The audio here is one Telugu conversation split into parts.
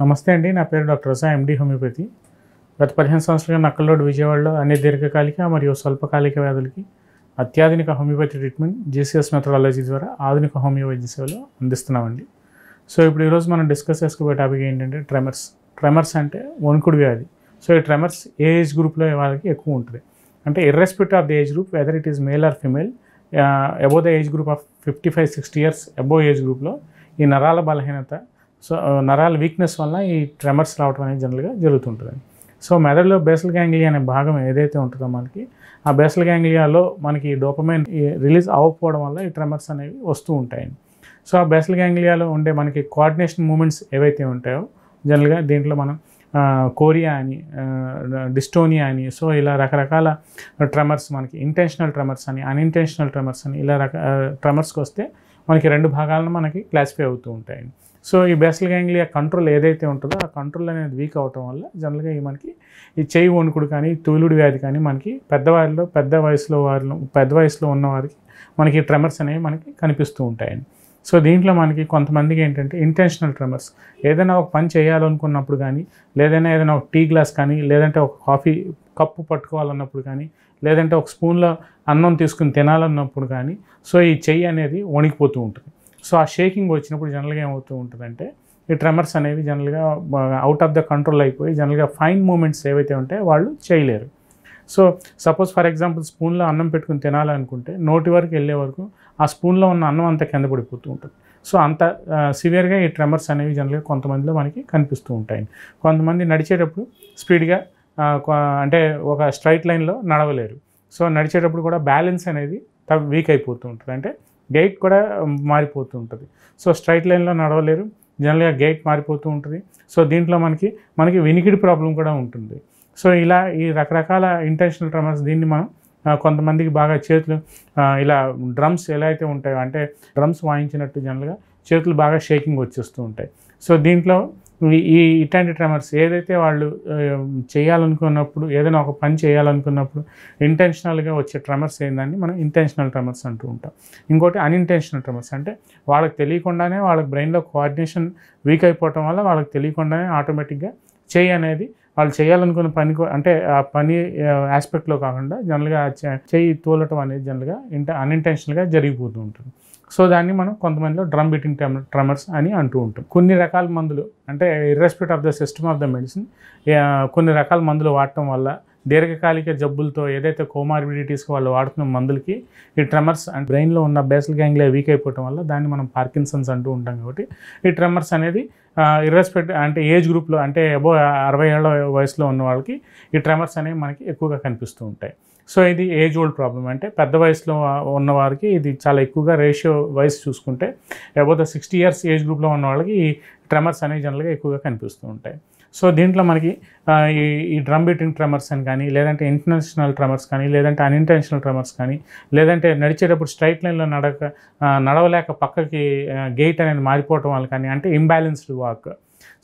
నమస్తే అండి. నా పేరు డాక్టర్ రజా, ఎండి హోమియోపతి. గత 15 సంవత్సరాలుగా నక్కల్లోడ్ విజయవాడలో అన్ని దీర్ఘకాలిక మరియు స్వల్పకాలిక వ్యాధులకి అత్యాధునిక హోమియోపతి ట్రీట్మెంట్ జీసీఎస్ మెథడాలజీ ద్వారా ఆధునిక హోమియో వైద్య సేవలు అందిస్తున్నామండి. సో ఇప్పుడు ఈరోజు మనం డిస్కస్ చేసుకోబోయే టాపిక్ ఏంటంటే ట్రెమర్స్ అంటే వణుకుడు వ్యాధి. సో ఈ ట్రెమర్స్ ఏ ఏజ్ గ్రూప్లో వాళ్ళకి ఎక్కువ ఉంటుంది అంటే irrespective of the age group, whether it is male or female, above the age group of 55-60 years above age గ్రూప్లో ఈ నరాల బలహీనత, సో నరాల వీక్నెస్ వల్ల ఈ ట్రెమర్స్ రావడం అనేది జనరల్గా జరుగుతుంటుంది. సో మెదడులో బేసల్ గ్యాంగ్లియా అనే భాగం ఏదైతే ఉంటుందో మనకి, ఆ బేసల్ గ్యాంగ్లియాలో మనకి డోపమైన్ రిలీజ్ అవ్వకపోవడం వల్ల ఈ ట్రెమర్స్ అనేవి వస్తూ ఉంటాయండి. సో ఆ బేసల్ గ్యాంగ్లియాలో ఉండే మనకి కోఆర్డినేషన్ మూమెంట్స్ ఏవైతే ఉంటాయో జనరల్గా దీంట్లో మనం కోరియా అని, డిస్టోనియా అని, సో ఇలా రకరకాల ట్రెమర్స్, మనకి ఇంటెన్షనల్ ట్రెమర్స్ అని, అన్ఇంటెన్షనల్ ట్రెమర్స్ అని, ఇలా ట్రెమర్స్కి వస్తే మనకి 2 భాగాలను మనకి క్లాసిఫై అవుతూ ఉంటాయండి. సో ఈ బేసల్ గ్యాంగ్లియా కంట్రోల్ ఏదైతే ఉంటుందో ఆ కంట్రోల్ అనేది వీక్ అవటం వల్ల జనరల్గా మనకి ఈ చెయ్యి వణుకుడు కానీ, తూలుడు వ్యాధి కానీ మనకి పెద్ద వయసులో ఉన్నవారికి మనకి ట్రెమర్స్ అనేవి మనకి కనిపిస్తూ ఉంటాయండి. సో దీంట్లో మనకి కొంతమందికి ఏంటంటే ఇంటెన్షనల్ ట్రెమర్స్, ఏదైనా ఒక పని చేయాలనుకున్నప్పుడు కానీ, ఏదైనా ఒక టీ గ్లాస్ కానీ, లేదంటే ఒక కాఫీ కప్పు పట్టుకోవాలన్నప్పుడు కానీ, లేదంటే ఒక స్పూన్లో అన్నం తీసుకుని తినాలన్నప్పుడు కానీ, సో ఈ చెయ్యి అనేది వణికిపోతూ ఉంటుంది. సో ఆ షేకింగ్ వచ్చినప్పుడు జనరల్గా ఏమవుతూ ఉంటుందంటే ఈ ట్రెమర్స్ అనేవి జనరల్గా అవుట్ ఆఫ్ ద కంట్రోల్ అయిపోయి జనరల్గా ఫైన్ మూమెంట్స్ ఏవైతే ఉంటాయో వాళ్ళు చేయలేరు. సో సపోజ్ ఫర్ ఎగ్జాంపుల్ స్పూన్లో అన్నం పెట్టుకుని తినాలనుకుంటే నోటి వరకు వెళ్ళే వరకు ఆ స్పూన్లో ఉన్న అన్నం అంతా కింద పడిపోతూ ఉంటుంది. సో అంత సివియర్గా ఈ ట్రెమర్స్ అనేవి జనరల్గా కొంతమందిలో మనకి కనిపిస్తూ ఉంటాయి. కొంతమంది నడిచేటప్పుడు స్పీడ్గా అంటే ఒక స్ట్రైట్ లైన్లో నడవలేరు. సో నడిచేటప్పుడు కూడా బ్యాలెన్స్ అనేది వీక్ అయిపోతూ ఉంటుంది, అంటే గైట్ కూడా మారిపోతూ ఉంటుంది. సో స్ట్రైట్ లైన్లో నడవలేరు, జనరల్గా గైట్ మారిపోతూ ఉంటుంది. సో దీంట్లో మనకి వినికిడి ప్రాబ్లం కూడా ఉంటుంది. సో ఇలా ఈ రకరకాల ఇంటెన్షనల్ ట్రెమర్స్, దీన్ని మనం కొంతమందికి బాగా చేతులు ఇలా డ్రమ్స్ ఎలా అయితే ఉంటాయో, అంటే డ్రమ్స్ వాయించినట్టు జనరల్గా చేతులు బాగా షేకింగ్ వచ్చేస్తూ ఉంటాయి. సో దీంట్లో ఇట్లాంటి ట్రెమర్స్ ఏదైతే వాళ్ళు చేయాలనుకున్నప్పుడు, ఏదైనా ఒక పని చేయాలనుకున్నప్పుడు ఇంటెన్షనల్గా వచ్చే ట్రెమర్స్ ఏంటంటే మనం ఇంటెన్షనల్ ట్రెమర్స్ అంటూ ఉంటాం. ఇంకోటి అన్ఇంటెన్షనల్ ట్రెమర్స్, అంటే వాళ్ళకి తెలియకుండానే వాళ్ళ బ్రెయిన్లో కోఆర్డినేషన్ వీక్ అయిపోవటం వల్ల వాళ్ళకి తెలియకుండానే ఆటోమేటిక్గా చెయ్యి అనేది వాళ్ళు చేయాలనుకున్న పని, అంటే ఆ పని ఆస్పెక్ట్లో కాకుండా జనరల్గా చెయ్యి తోలటం అనేది జనరల్గా అన్ఇంటెన్షనల్గా జరిగిపోతూ ఉంటుంది. సో దాన్ని మనం కొంతమందిలో డ్రమ్ బీటింగ్ ట్రెమర్స్ అని అంటూ ఉంటాం. కొన్ని రకాల మందులు, అంటే irrespective of the system of the medicine, కొన్ని రకాల మందులు వాడటం వల్ల దీర్ఘకాలిక జబ్బులతో ఏదైతే కోమార్బిడిటీస్కి వాళ్ళు వాడుతున్న మందులకి ఈ ట్రెమర్స్ అండ్ బ్రెయిన్లో ఉన్న బేసల్ గ్యాంగ్లియా వీక్ అయిపోవటం వల్ల దాన్ని మనం పార్కిన్సన్స్ అంటూ ఉంటాం. కాబట్టి ఈ ట్రెమర్స్ అనేది ఇర్రెస్పెక్టివ్, అంటే ఏజ్ గ్రూప్లో, అంటే అబోవ్ 60 ఏళ్ల వయసులో ఉన్న వాళ్ళకి ఈ ట్రెమర్స్ అనేవి మనకి ఎక్కువగా కనిపిస్తూ ఉంటాయి. సో ఇది ఏజ్ ఓల్డ్ ప్రాబ్లం, అంటే పెద్ద వయసులో ఉన్నవారికి ఇది చాలా ఎక్కువగా రేషియో వయసు చూసుకుంటే అబోవ్ ద 60 years ఏజ్ గ్రూప్లో ఉన్న వాళ్ళకి ఈ ట్రెమర్స్ అనేవి జనరల్గా ఎక్కువగా కనిపిస్తూ ఉంటాయి. సో దీంట్లో మనకి ఈ డ్రమ్ బీటింగ్ ట్రెమర్స్ అని కానీ, లేదంటే ఇంటెన్షనల్ ట్రెమర్స్ కానీ, లేదంటే అన్ఇంటెన్షనల్ ట్రెమర్స్ కానీ, లేదంటే నడిచేటప్పుడు స్ట్రైట్ లైన్లో నడవలేక పక్కకి గెయిట్ అనేది మారిపోవటం వల్ల కానీ, అంటే ఇంబ్యాలెన్స్డ్ వాక్.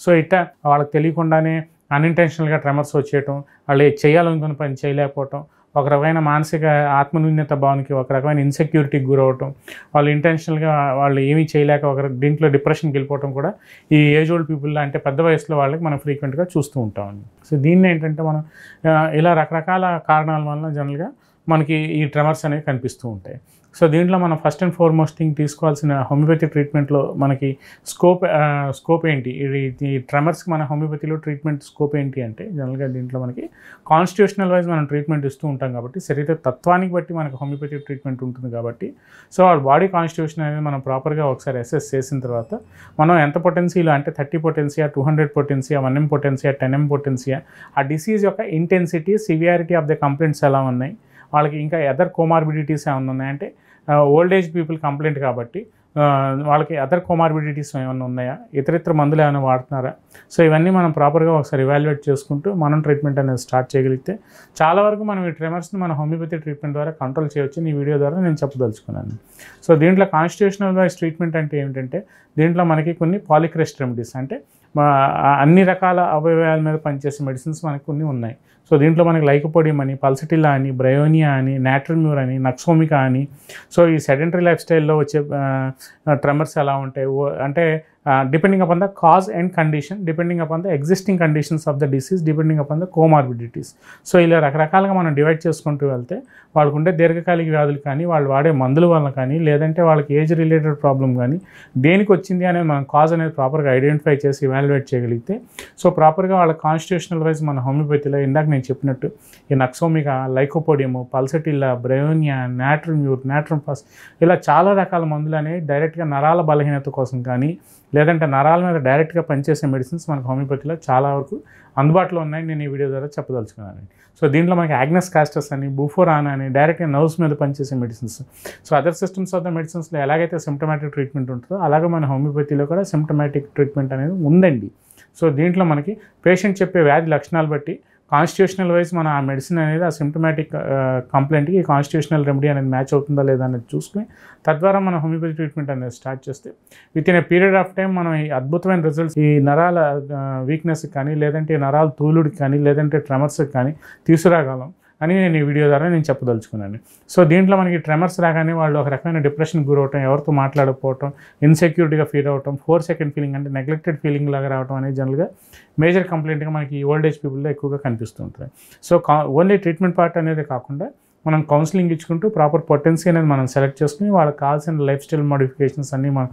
సో ఇట్లా వాళ్ళకి తెలియకుండానే అన్ఇంటెన్షనల్గా ట్రెమర్స్ వచ్చేయటం, వాళ్ళు చేయాలనుకున్న పని చేయలేకపోవటం, ఒక రకమైన మానసిక ఆత్మన్యూన్యత భావానికి, ఒక రకమైన ఇన్సెక్యూరిటీకి గురవటం, వాళ్ళు ఇంటెన్షనల్గా వాళ్ళు ఏమీ చేయలేక దీంట్లో డిప్రెషన్కి వెళ్ళిపోవటం కూడా ఈ ఏజ్ ఓల్డ్ పీపుల్లో, అంటే పెద్ద వయసులో వాళ్ళకి మనం ఫ్రీక్వెంట్గా చూస్తూ ఉంటామండి. సో దీన్ని ఏంటంటే మనం ఇలా రకరకాల కారణాల వల్ల జనరల్గా మనకి ఈ ట్రెమర్స్ అనేవి కనిపిస్తూ ఉంటాయి. సో దీంట్లో మనం ఫస్ట్ అండ్ ఫార్మోస్ట్ థింగ్ తీసుకోవాల్సిన హోమియోపతి ట్రీట్మెంట్లో మనకి స్కోప్ ఏంటి, ఈ ట్రెమర్స్కి మన హోమియోపతిలో ట్రీట్మెంట్ స్కోప్ ఏంటి అంటే జనరల్గా దీంట్లో మనకి కాన్స్టిట్యూషనల్ వైజ్ మనం ట్రీట్మెంట్ ఇస్తూ ఉంటాం. కాబట్టి శరీర తత్వానికి బట్టి మనకి హోమియోపతి ట్రీట్మెంట్ ఉంటుంది. కాబట్టి సో వాళ్ళ బాడీ కాన్స్టిట్యూషన్ అనేది మనం ప్రాపర్గా ఒకసారి అసెస్ చేసిన తర్వాత మనం ఎంత పొటెన్సీలో, అంటే 30 పొటెన్సియా, 200 పొటెన్సియా, 1M పొటెన్సియా, 10M పొటెన్సియా, ఆ డిసీజ్ యొక్క intensity, severity of the complaints ఎలా ఉన్నాయి, వాళ్ళకి ఇంకా అదర్ కోమార్బిడిటీస్ ఏమైనా ఉన్నాయంటే ఓల్డ్ ఏజ్ పీపుల్ కంప్లైంట్ కాబట్టి వాళ్ళకి అదర్ కోమార్బిడిటీస్ ఏమైనా ఉన్నాయా, ఇతరితర మందులు ఏమైనా వాడుతున్నారా, సో ఇవన్నీ మనం ప్రాపర్గా ఒకసారి ఇవాల్యుయేట్ చేసుకుంటూ మనం ట్రీట్మెంట్ అనేది స్టార్ట్ చేయగలిగితే చాలా వరకు మనం ఈ ట్రెమర్స్ని మన హోమియోపతి ట్రీట్మెంట్ ద్వారా కంట్రోల్ చేయవచ్చు. ఈ వీడియో ద్వారా నేను చెప్పదలుచుకున్నాను. సో దీంట్లో కాన్స్టిట్యూషనల్ వైజ్ ట్రీట్మెంట్ అంటే ఏమిటంటే దీంట్లో మనకి కొన్ని పాలిక్రెస్ట్ రెమెడీస్, అంటే అన్ని రకాల అవయవాల మీద పనిచేసే మెడిసిన్స్ మనకు కొన్ని ఉన్నాయి. సో దీంట్లో మనకి లైకోపోడియం అని, పల్సటిల్లా అని, బ్రయోనియా అని, నాట్రమ్యూర్ అని, నక్సోమికా అని, సో ఈ సెడెంటరీ లైఫ్ స్టైల్లో వచ్చే ట్రెమర్స్ ఎలా ఉంటాయి, అంటే depending upon the cause and condition, depending upon the existing conditions of the disease, depending upon the comorbidities. So ఇలా రకరకాలుగా మనం డివైడ్ చేసుకుంటూ వెళ్తే వాళ్ళకు ఉండే దీర్ఘకాలిక వ్యాధులు కానీ వాళ్ళు వాడే మందుల వల్ల కానీ లేదంటే వాళ్ళకి ఏజ్ రిలేటెడ్ ప్రాబ్లం కానీ దేనికి వచ్చింది అనేది మనం కాజ్ అనేది ప్రాపర్గా ఐడెంటిఫై చేసి ఇవాల్యుయేట్ చేయగలిగితే సో ప్రాపర్గా వాళ్ళ కాన్స్టిట్యూషనల్ వైజ్ మన హోమియోపతిలో ఇందాక నేను చెప్పినట్టు ఈ నక్సోమిగా, లైకోపోడియము, పల్సటిల్లా, బ్రయోనియా, నాట్రమ్యూర్, నాట్రమ్పాస్ ఇలా చాలా రకాల మందులు అనేవి డైరెక్ట్గా నరాల బలహీనత కోసం కానీ లేదంటే నరాల మీద డైరెక్ట్గా పనిచేసే మెడిసిన్స్ మనకు హోమియోపతిలో చాలా వరకు అందుబాటులో ఉన్నాయి. నేను ఈ వీడియో ద్వారా చెప్పదలుచుకున్నానండి. సో దీంట్లో మనకి యాగ్నస్ కాస్టస్ అని, బూఫోరాన్ అని డైరెక్ట్గా నర్వ్స్ మీద పనిచేసే medicines. So other systems of the మెడిసిన్స్లో ఎలాగైతే సిమ్టమాటిక్ ట్రీట్మెంట్ ఉంటుందో అలాగే మన హోమియోపతిలో కూడా సిమ్టమాటిక్ ట్రీట్మెంట్ అనేది ఉందండి. సో దీంట్లో మనకి పేషెంట్ చెప్పే వ్యాధి లక్షణాలు బట్టి కాన్స్టిట్యూషనల్ వైజ్ మన ఆ మెడిసిన్ అనేది ఆ సిమ్టమాటిక్ కంప్లైంట్కి కాన్స్టిట్యూషనల్ రెమెడీ అనేది మ్యాచ్ అవుతుందా లేదా అనేది చూసుకుని తద్వారా మన హోమియోపతి ట్రీట్మెంట్ అనేది స్టార్ట్ చేస్తే with in a period of time మనం ఈ అద్భుతమైన రిజల్ట్స్ ఈ నరాల వీక్నెస్కి కానీ లేదంటే నరాల తూలుడికి కానీ లేదంటే ట్రెమర్స్కి కానీ తీసుకురాగలం అని నేను ఈ వీడియో ద్వారా నేను చెప్పదలుచుకున్నాను. సో దీంట్లో మనకి ట్రెమర్స్ రాగానే వాళ్ళు ఒక రకమైన డిప్రెషన్ గురవటం, ఎవరితో మాట్లాడకపోవటం, ఇన్సెక్యూరిటీగా ఫీల్ అవ్వటం, 4 సెకండ్ ఫీలింగ్ అంటే నెగ్లెక్టెడ్ ఫీలింగ్ లాగా రావడం అనేది జనరల్గా మేజర్ కంప్లైంట్గా మనకి ఓల్డ్ ఏజ్ పీపుల్లో ఎక్కువగా కనిపిస్తూ ఉంటుంది. సో ఓన్లీ ట్రీట్మెంట్ పార్ట్ అనేది కాకుండా మనం కౌన్సిలింగ్ ఇచ్చుకుంటూ ప్రాపర్ పొటెన్సీ అనేది మనం సెలెక్ట్ చేసుకుని వాళ్ళకి కావాల్సిన లైఫ్ స్టైల్ మోడిఫికేషన్స్ అన్నీ మనం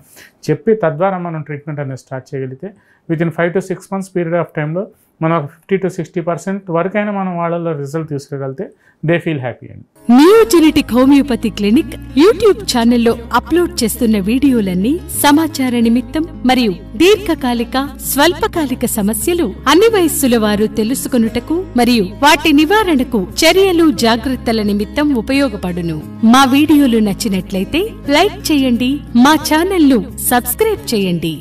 చెప్పి తద్వారా మనం ట్రీట్మెంట్ అనేది స్టార్ట్ చేయగలిగితే with in 5 to 6 months period of టైంలో మనం 50 to 60% వరకైనా మనం వాళ్ళలో రిజల్ట్ తీసుకురాగలిగితే దే ఫీల్ హ్యాపీ అండి. నియోజెనెటిక్ హోమియోపతి క్లినిక్ యూట్యూబ్ ఛానల్లో అప్లోడ్ చేస్తున్న వీడియోలన్నీ సమాచార నిమిత్తం మరియు దీర్ఘకాలిక స్వల్పకాలిక సమస్యలు అన్ని వయస్సుల వారు తెలుసుకొనుటకు మరియు వాటి నివారణకు చర్యలు జాగ్రత్తల నిమిత్తం ఉపయోగపడును. మా వీడియోలు నచ్చినట్లయితే లైక్ చేయండి, మా ఛానల్ను సబ్స్క్రైబ్ చేయండి.